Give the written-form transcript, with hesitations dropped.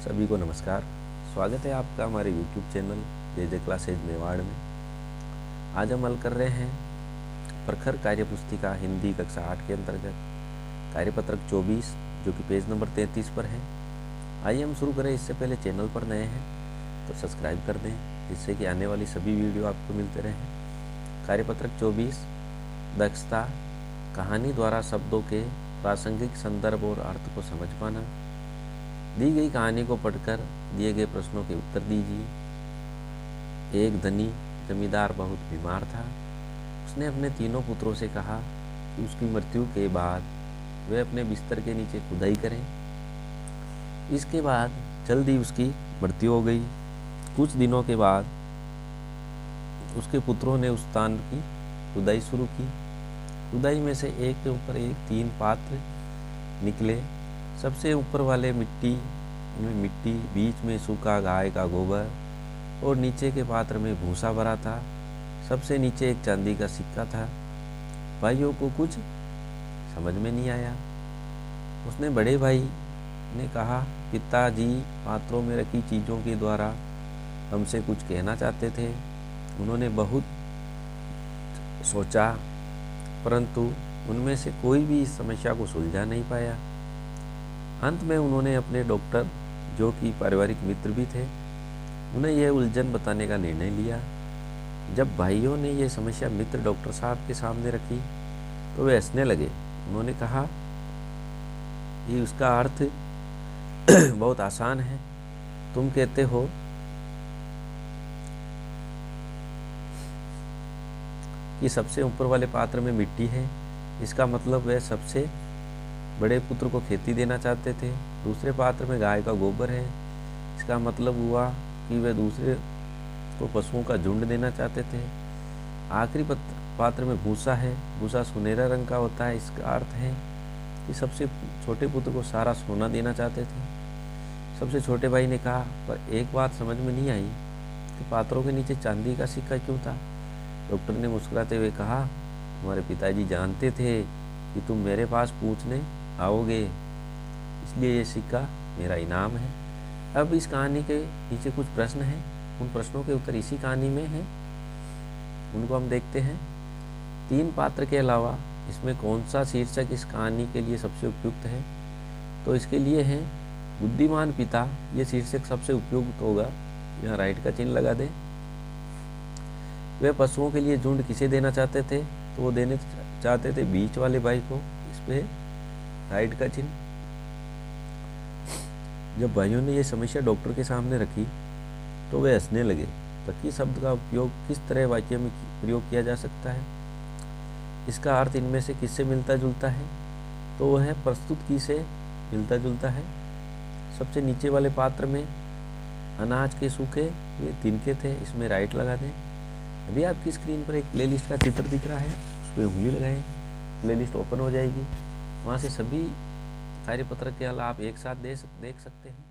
सभी को नमस्कार। स्वागत है आपका हमारे YouTube चैनल जे क्लासेज मेवाड़ में। आज हम हल कर रहे हैं प्रखर कार्यपुस्तिका हिंदी कक्षा 8 के अंतर्गत कार्यपत्रक 24 जो कि पेज नंबर 33 पर है। आइए हम शुरू करें। इससे पहले चैनल पर नए हैं तो सब्सक्राइब कर दें, जिससे कि आने वाली सभी वीडियो आपको मिलते रहें। कार्यपत्रक 24 दक्षता, कहानी द्वारा शब्दों के प्रासंगिक संदर्भ और अर्थ को समझ पाना। दी गई कहानी को पढ़कर दिए गए प्रश्नों के उत्तर दीजिए। एक धनी जमींदार बहुत बीमार था। उसने अपने तीनों पुत्रों से कहा कि उसकी मृत्यु के बाद वे अपने बिस्तर के नीचे खुदाई करें। इसके बाद जल्द ही उसकी मृत्यु हो गई। कुछ दिनों के बाद उसके पुत्रों ने उस स्थान की खुदाई शुरू की। खुदाई में से एक के ऊपर एक 3 पात्र निकले। सबसे ऊपर वाले मिट्टी, बीच में सूखा गाय का गोबर और नीचे के पात्र में भूसा भरा था। सबसे नीचे एक चांदी का सिक्का था। भाइयों को कुछ समझ में नहीं आया। उसने बड़े भाई ने कहा, पिताजी पात्रों में रखी चीज़ों के द्वारा हमसे कुछ कहना चाहते थे। उन्होंने बहुत सोचा, परंतु उनमें से कोई भी इस समस्या को सुलझा नहीं पाया। अंत में उन्होंने अपने डॉक्टर, जो कि पारिवारिक मित्र भी थे, उन्हें यह उलझन बताने का निर्णय लिया। जब भाइयों ने यह समस्या मित्र डॉक्टर साहब के सामने रखी तो वे हंसने लगे। उन्होंने कहा कि उसका अर्थ बहुत आसान है। तुम कहते हो कि सबसे ऊपर वाले पात्र में मिट्टी है। इसका मतलब वह सबसे बड़े पुत्र को खेती देना चाहते थे। दूसरे पात्र में गाय का गोबर है। इसका मतलब हुआ कि वे दूसरे को पशुओं का झुंड देना चाहते थे। आखिरी पात्र में भूसा है। भूसा सुनहरा रंग का होता है। इसका अर्थ है कि सबसे छोटे पुत्र को सारा सोना देना चाहते थे। सबसे छोटे भाई ने कहा, पर एक बात समझ में नहीं आई कि पात्रों के नीचे चांदी का सिक्का क्यों था। डॉक्टर ने मुस्कुराते हुए कहा, तुम्हारे पिताजी जानते थे कि तुम मेरे पास पूछने आओगे, इसलिए ये सिक्का मेरा इनाम है। अब इस कहानी के नीचे कुछ प्रश्न हैं। उन प्रश्नों के उत्तर इसी कहानी में हैं। उनको हम देखते हैं। 3 पात्र के अलावा इसमें कौन सा शीर्षक इस कहानी के लिए सबसे उपयुक्त है? तो इसके लिए है बुद्धिमान पिता। ये शीर्षक सबसे उपयुक्त होगा। यहाँ राइट का चिन्ह लगा दें। वे पशुओं के लिए झुंड किसे देना चाहते थे? तो वो देने चाहते थे बीच वाले भाई को। इस पे राइट का चिन्ह। जब भाइयों ने यह समस्या डॉक्टर के सामने रखी तो वे हंसने लगे। तकी शब्द का उपयोग किस तरह वाक्य में प्रयोग किया जा सकता है? इसका अर्थ इनमें से किससे मिलता जुलता है? तो वह है प्रस्तुत की से मिलता जुलता है। सबसे नीचे वाले पात्र में अनाज के सूखे ये तिनके थे। इसमें राइट लगा दें। अभी आपकी स्क्रीन पर एक प्लेलिस्ट का चित्र दिख रहा है, उस पर उंगली लगाएं। प्लेलिस्ट ओपन हो जाएगी। वहाँ से सभी कार्यपत्र के हल आप एक साथ देख सकते हैं।